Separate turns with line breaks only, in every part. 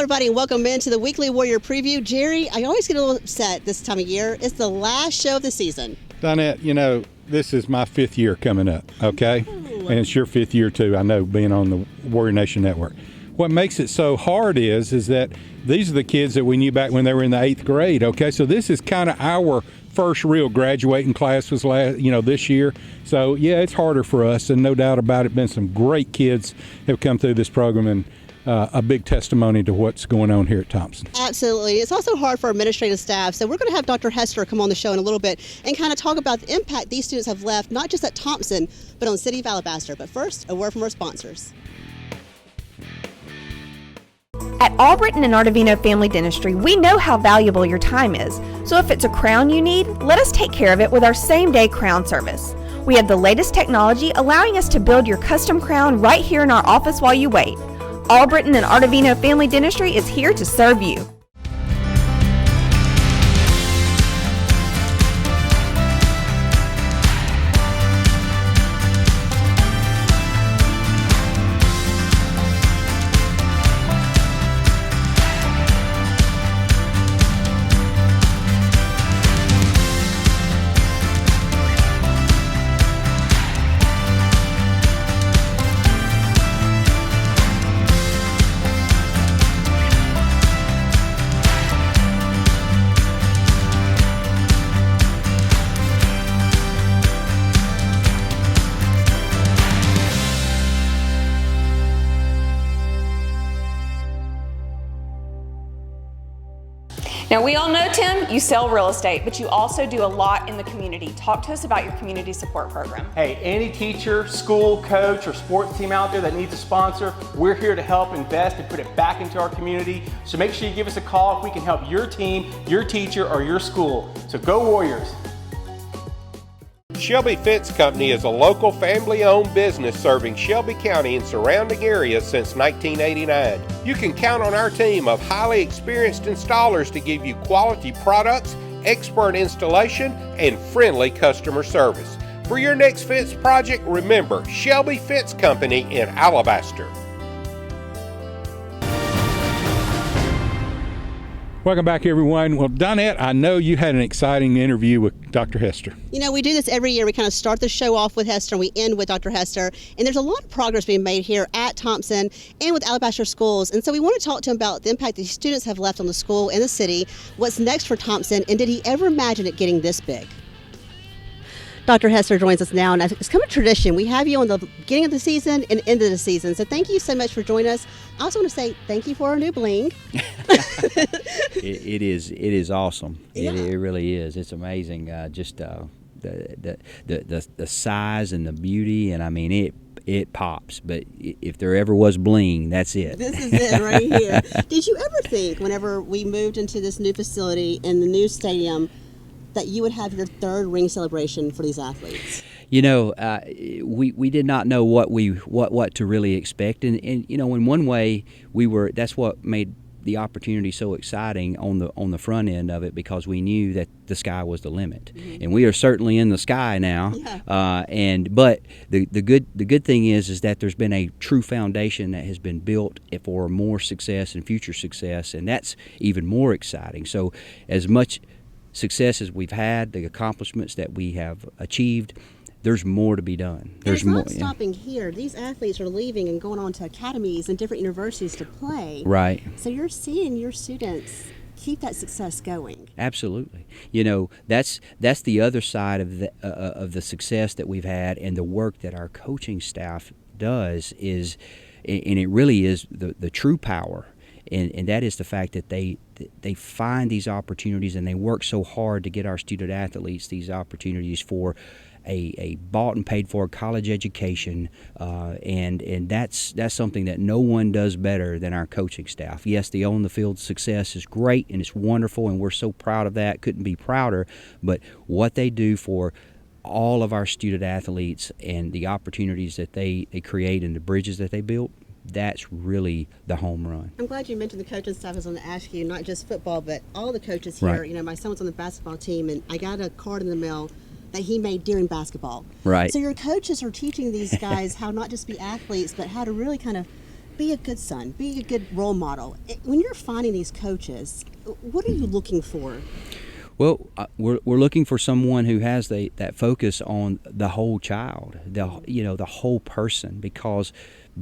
everybody, and welcome into the Weekly Warrior Preview. Jerry, I always get a little upset this time of year. It's the last show of the season.
Donette, you know, this is my 5th year coming up, okay? Ooh. And it's your 5th year, too, I know, being on the Warrior Nation Network. What makes it so hard is that these are the kids that we knew back when they were in the 8th grade, okay? So this is kind of our first real graduating class was this year. So, yeah, it's harder for us, and no doubt about it, been some great kids have come through this program, and a big testimony to what's going on here at Thompson.
Absolutely. It's also hard for administrative staff. So we're going to have Dr. Hester come on the show in a little bit and kind of talk about the impact these students have left, not just at Thompson, but on the city of Alabaster. But first, a word from our sponsors.
At Albritton and Artavino Family Dentistry, we know how valuable your time is. So if it's a crown you need, let us take care of it with our same-day crown service. We have the latest technology allowing us to build your custom crown right here in our office while you wait. Albritton and Artavino Family Dentistry is here to serve you.
Now, we all know, Tim, you sell real estate, but you also do a lot in the community. Talk to us about your community support program.
Hey, any teacher, school, coach, or sports team out there that needs a sponsor, we're here to help invest and put it back into our community. So make sure you give us a call if we can help your team, your teacher, or your school. So go Warriors!
Shelby Fence Company is a local family-owned business serving Shelby County and surrounding areas since 1989. You can count on our team of highly experienced installers to give you quality products, expert installation, and friendly customer service. For your next fence project, remember Shelby Fence Company in Alabaster.
Welcome back, everyone. Well, Donette, I know you had an exciting interview with Dr. Hester.
You know, we do this every year. We kind of start the show off with Hester and we end with Dr. Hester. And there's a lot of progress being made here at Thompson and with Alabaster schools. And so we want to talk to him about the impact these students have left on the school and the city, what's next for Thompson, and did he ever imagine it getting this big? Dr. Hester joins us now, and it's come a tradition. We have you on the beginning of the season and end of the season. So thank you so much for joining us. I also want to say thank you for our new bling.
It is awesome.
Yeah.
It really is. It's amazing. Just the size and the beauty, and I mean it pops. But if there ever was bling, that's it.
This is it right here. Did you ever think, whenever we moved into this new facility and the new stadium, that you would have your third ring celebration for these athletes?
You know, we did not know what to really expect, and you know, in one way that's what made the opportunity so exciting on the front end of it, because we knew that the sky was the limit, and we are certainly in the sky now. Yeah. But the good thing is that there's been a true foundation that has been built for more success and future success, and that's even more exciting. So as much success as we've had, the accomplishments that we have achieved, there's more to be done.
There's more. Not stopping here. These athletes are leaving and going on to academies and different universities to play.
Right.
So you're seeing your students keep that success going.
Absolutely. You know, that's the other side of the success that we've had, and the work that our coaching staff does is, and it really is the true power. And that is the fact that they find these opportunities, and they work so hard to get our student athletes these opportunities for a bought and paid for college education, and that's something that no one does better than our coaching staff. Yes, the on the field success is great and it's wonderful, and we're so proud of that. Couldn't be prouder. But what they do for all of our student athletes and the opportunities that they create and the bridges that they built, that's really the home run.
I'm glad you mentioned the coaching staff. I was going to ask you, not just football, but all the coaches here.
Right.
You know, my son was on the basketball team, and I got a card in the mail that he made during basketball.
Right.
So your coaches are teaching these guys how not just be athletes, but how to really kind of be a good son, be a good role model. When you're finding these coaches, what are you looking for?
Well, we're looking for someone who has that focus on the whole child, the whole person, because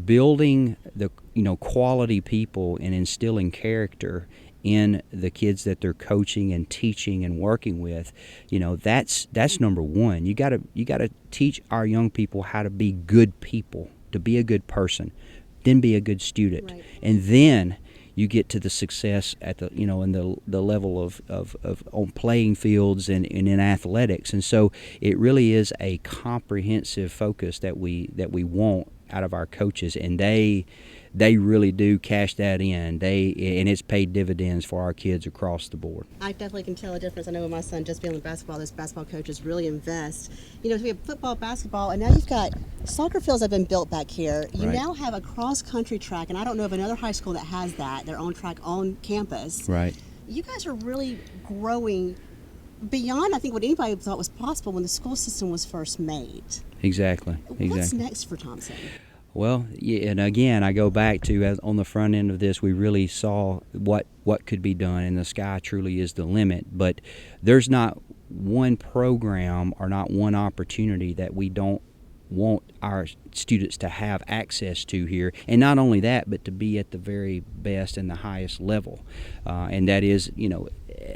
building the quality people and instilling character in the kids that they're coaching and teaching and working with, that's number one. You gotta teach our young people how to be good people, to be a good person, then be a good student,
right.
And then you get to the success at the in the level of on playing fields and in athletics. And so it really is a comprehensive focus that we want out of our coaches, and they really do cash that in. And it's paid dividends for our kids across the board.
I definitely can tell a difference. I know with my son just being in basketball, those basketball coaches really invest. So we have football, basketball, and now you've got soccer fields that have been built back here. You
Right.
now have a cross-country track, and I don't know of another high school that has that, their own track on campus.
Right.
You guys are really growing beyond, I think, what anybody thought was possible when the school system was first made.
Exactly.
What's next for Thompson?
Well, yeah, and again, I go back to on the front end of this, we really saw what could be done, and the sky truly is the limit. But there's not one program or not one opportunity that we don't want our students to have access to here, and not only that, but to be at the very best and the highest level, and that is,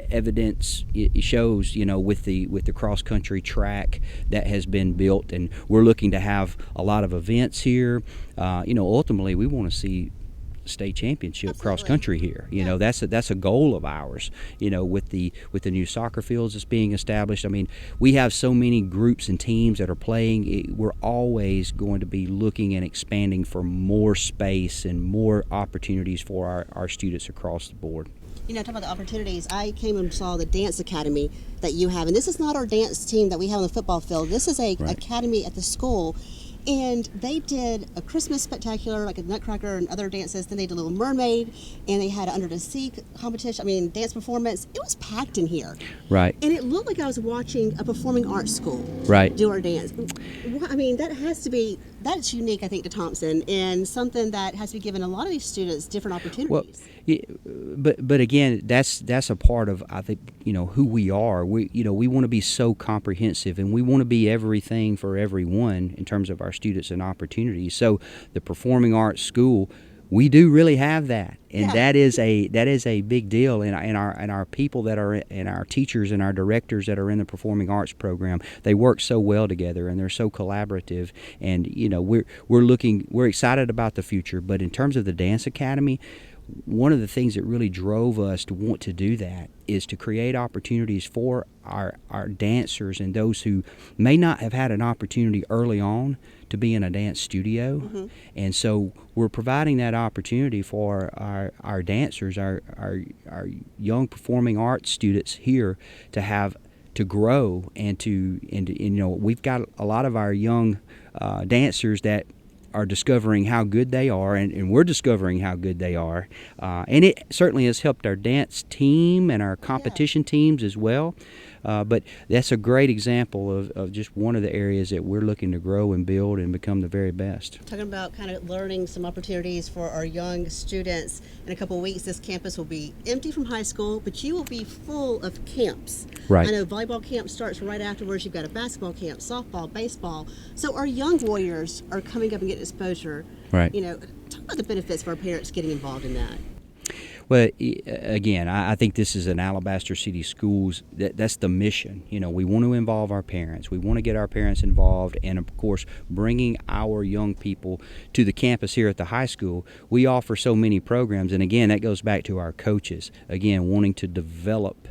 evidence it shows, with the cross country track that has been built, and we're looking to have a lot of events here. Ultimately, we want to see state championship cross country here. That's a goal of ours. With the new soccer fields that's being established. I mean, we have so many groups and teams that are playing. We're always going to be looking and expanding for more space and more opportunities for our students across the board.
Talking about the opportunities, I came and saw the dance academy that you have, and this is not our dance team that we have on the football field. This is a academy at the school, and they did a Christmas spectacular, like a Nutcracker and other dances. Then they did Little Mermaid, and they had an Under the Sea competition. Dance performance. It was packed in here.
Right.
And it looked like I was watching a performing arts school.
Right.
Do our dance. That's unique, I think, to Thompson, and something that has to be given a lot of these students different opportunities.
Well, yeah, but again, that's a part of, I think, who we are. We want to be so comprehensive, and we want to be everything for everyone in terms of our students and opportunities. So the Performing Arts School, we do really have that, and that is a big deal. And our people that are, and our teachers and our directors that are in the Performing Arts program, they work so well together, and they're so collaborative. And we're excited about the future. But in terms of the Dance Academy, one of the things that really drove us to want to do that is to create opportunities for our dancers and those who may not have had an opportunity early on to be in a dance studio. Mm-hmm. And so we're providing that opportunity for our dancers, our young performing arts students here to grow and we've got a lot of our young dancers that are discovering how good they are, and we're discovering how good they are. And it certainly has helped our dance team and our competition teams as well. But that's a great example of just one of the areas that we're looking to grow and build and become the very best.
Talking about kind of learning some opportunities for our young students. In a couple of weeks, this campus will be empty from high school, but you will be full of camps.
Right.
I know volleyball camp starts right afterwards. You've got a basketball camp, softball, baseball. So our young warriors are coming up and getting exposure.
Right.
Talk about the benefits for our parents getting involved in that.
Well, again, I think this is an Alabaster City Schools, that's the mission. We want to involve our parents. We want to get our parents involved, and of course, bringing our young people to the campus here at the high school. We offer so many programs, and again, that goes back to our coaches. Again, wanting to develop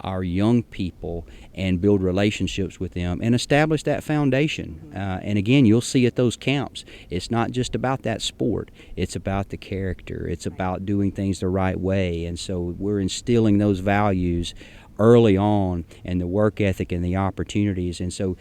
our young people and build relationships with them and establish that foundation. And again, you'll see at those camps, it's not just about that sport. It's about the character. It's about doing things the right way. And so we're instilling those values early on, and the work ethic and the opportunities. And so,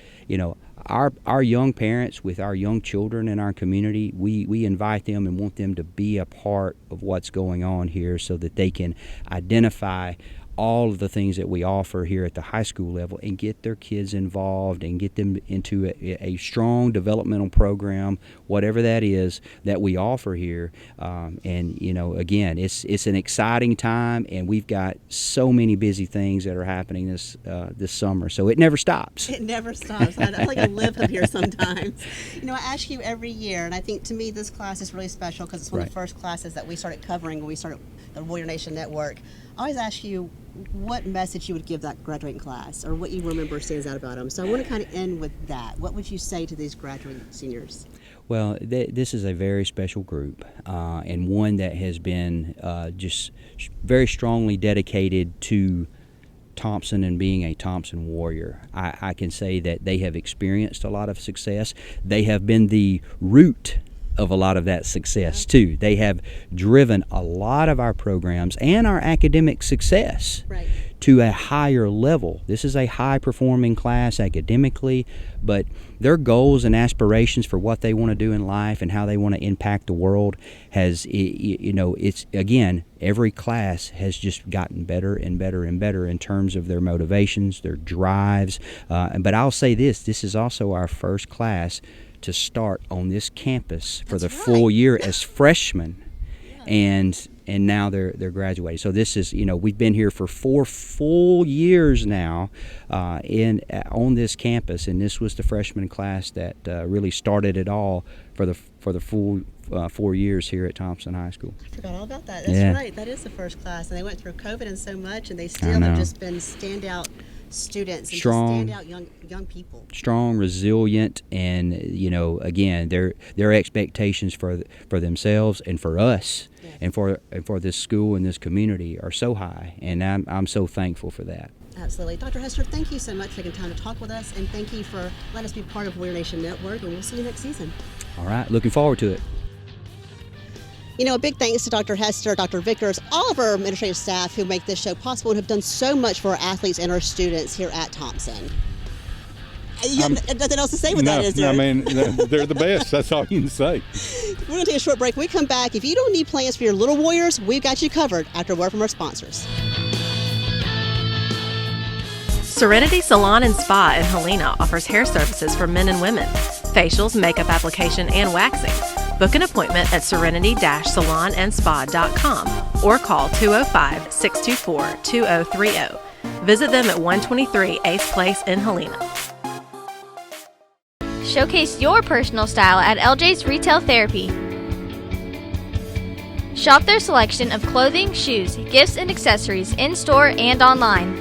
our young parents with our young children in our community, we invite them and want them to be a part of what's going on here so that they can identify all of the things that we offer here at the high school level and get their kids involved and get them into a strong developmental program, whatever that is that we offer here. And again, it's an exciting time, and we've got so many busy things that are happening this summer, so it never stops.
It never stops. I feel like I live up here sometimes. I ask you every year, and I think to me this class is really special because it's one of the first classes that we started covering when we started the Warrior Nation Network. I always ask you what message you would give that graduating class, or what you remember stands out about them. So I want to kind of end with that. What would you say to these graduating seniors?
Well, this is a very special group, and one that has been just very strongly dedicated to Thompson and being a Thompson Warrior. I can say that they have experienced a lot of success. They have been the root of a lot of that success too. They have driven a lot of our programs and our academic success to a higher level. This is a high performing class academically, but their goals and aspirations for what they want to do in life and how they want to impact the world has, it's again, every class has just gotten better and better and better in terms of their motivations, their drives. But I'll say this is also our first class to start on this campus for the full year as freshmen, and now they're graduating. So this is, we've been here for 4 full years now on this campus, and this was the freshman class that really started it all for the full 4 years here at Thompson High School.
I forgot all about that. That's right. That is the first class, and they went through COVID and so much, and they still have just been standout students and
strong,
just stand out young people.
Strong, resilient, and again, their expectations for themselves and for us and for this school and this community are so high, and I'm so thankful for that.
Absolutely. Dr. Hester, thank you so much for taking time to talk with us, and thank you for letting us be part of Warrior Nation Network, and we'll see you next season.
All right, looking forward to it.
A big thanks to Dr. Hester, Dr. Vickers, all of our administrative staff who make this show possible and have done so much for our athletes and our students here at Thompson. You have nothing else to say with that, is there?
I mean, they're the best. That's all you can say.
We're going to take a short break. When we come back, if you don't need plans for your little Warriors, we've got you covered after a word from our sponsors.
Serenity Salon and Spa in Helena offers hair services for men and women, facials, makeup application, and waxing. Book an appointment at serenity-salonandspa.com or call 205-624-2030. Visit them at 123 8th Place in Helena.
Showcase your personal style at LJ's Retail Therapy. Shop their selection of clothing, shoes, gifts, and accessories in-store and online.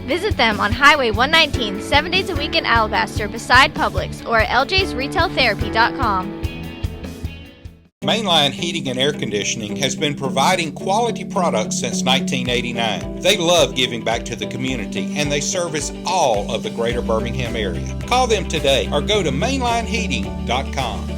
Visit them on Highway 119, 7 days a week in Alabaster beside Publix, or at ljsretailtherapy.com.
Mainline Heating and Air Conditioning has been providing quality products since 1989. They love giving back to the community, and they service all of the greater Birmingham area. Call them today or go to mainlineheating.com.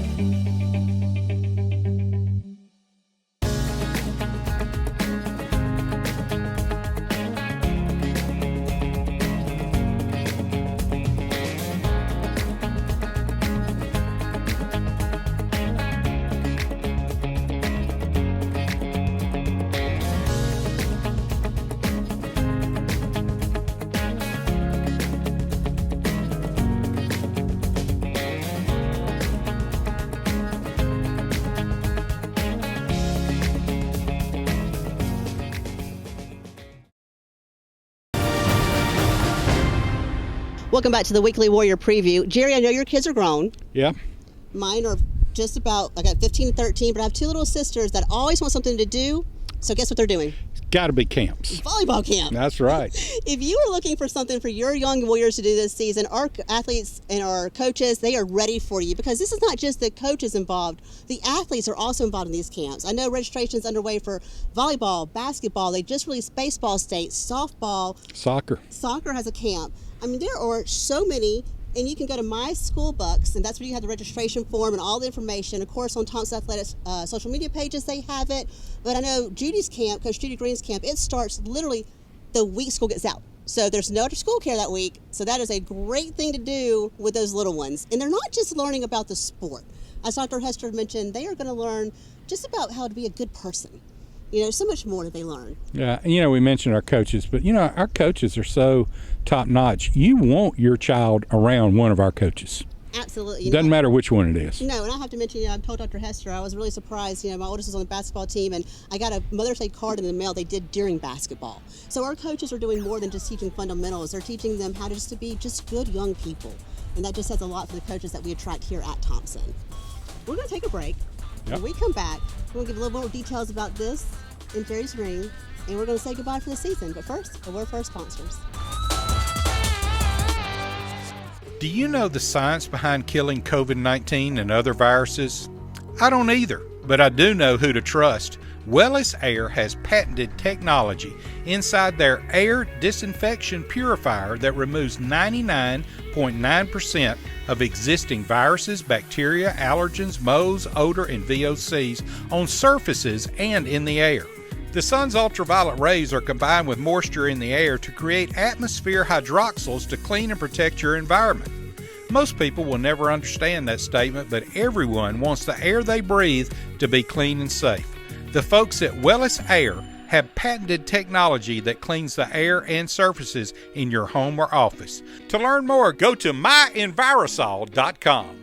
Welcome back to the Weekly Warrior Preview. Jerry, I know your kids are grown.
Yeah.
Mine are just about, I got 15 and 13, but I have 2 little sisters that always want something to do. So guess what they're doing?
Got to be camps.
Volleyball camp.
That's right.
If you are looking for something for your young Warriors to do this season, our athletes and our coaches, they are ready for you, because this is not just the coaches involved. The athletes are also involved in these camps. I know registration is underway for volleyball, basketball. They just released baseball states, softball. Soccer has a camp. I mean, there are so many, and you can go to My School Bucks, and that's where you have the registration form and all the information. Of course, on Thompson Athletics social media pages, they have it. But I know Judy's camp, Coach Judy Green's camp, it starts literally the week school gets out. So there's no after school care that week. So that is a great thing to do with those little ones. And they're not just learning about the sport. As Dr. Hester mentioned, they are going to learn just about how to be a good person. So much more that they learn.
Yeah, we mentioned our coaches, but our coaches are so top notch. You want your child around one of our coaches.
Absolutely.
Doesn't matter which one it is.
No, and I have to mention, I told Dr. Hester, I was really surprised. My oldest was on the basketball team, and I got a Mother's Day card in the mail they did during basketball. So our coaches are doing more than just teaching fundamentals. They're teaching them how to be just good young people. And that just says a lot for the coaches that we attract here at Thompson. We're going to take a break.
Yep.
When we come back, we're going to give a little more details about this in Jerry's Ring, and we're going to say goodbye for the season. But first, a word for our sponsors.
Do you know the science behind killing COVID-19 and other viruses? I don't either, but I do know who to trust. Wellis Air has patented technology inside their air disinfection purifier that removes 99.9% of existing viruses, bacteria, allergens, moles, odor, and VOCs on surfaces and in the air. The sun's ultraviolet rays are combined with moisture in the air to create atmosphere hydroxyls to clean and protect your environment. Most people will never understand that statement, but everyone wants the air they breathe to be clean and safe. The folks at Wellis Air have patented technology that cleans the air and surfaces in your home or office. To learn more, go to myenvirosol.com.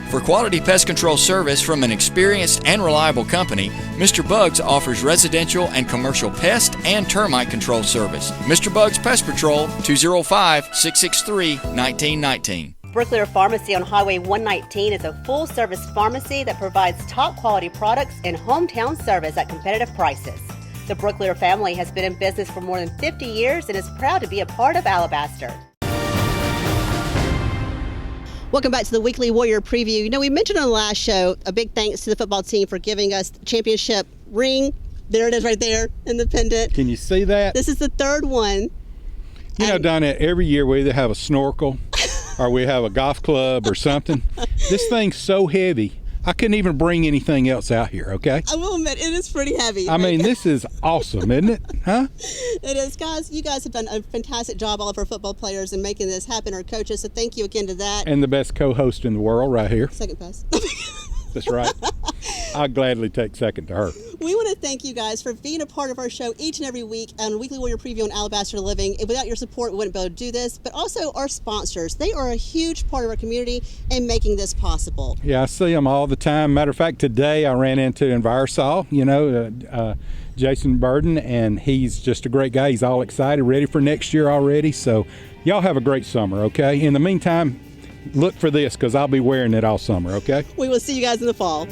For quality pest control service from an experienced and reliable company, Mr. Bugs offers residential and commercial pest and termite control service. Mr. Bugs Pest Patrol, 205-663-1919.
Brooklier Pharmacy on Highway 119 is a full-service pharmacy that provides top-quality products and hometown service at competitive prices. The Brooklier family has been in business for more than 50 years and is proud to be a part of Alabaster. Welcome back to the Weekly Warrior Preview. We mentioned on the last show a big thanks to the football team for giving us the championship ring. There it is right there in the pendant.
Can you see that?
This is the third one.
Donna, every year we either have a snorkel or we have a golf club or something. This thing's so heavy, I couldn't even bring anything else out here, okay?
I will admit, it is pretty heavy.
I mean, this is awesome, isn't it? Huh?
It is. Guys, you guys have done a fantastic job, all of our football players, in making this happen, our coaches, so thank you again to that.
And the best co-host in the world right here.
Second best.
That's right. I'd gladly take second to her.
We want to thank you guys for being a part of our show each and every week on Weekly Warrior Preview on Alabaster Living. Without your support, we wouldn't be able to do this, but also our sponsors. They are a huge part of our community in making this possible.
Yeah, I see them all the time. Matter of fact, today I ran into Envirosol, Jason Burden, and he's just a great guy. He's all excited, ready for next year already. So y'all have a great summer, okay? In the meantime, look for this because I'll be wearing it all summer, okay?
We will see you guys in the fall.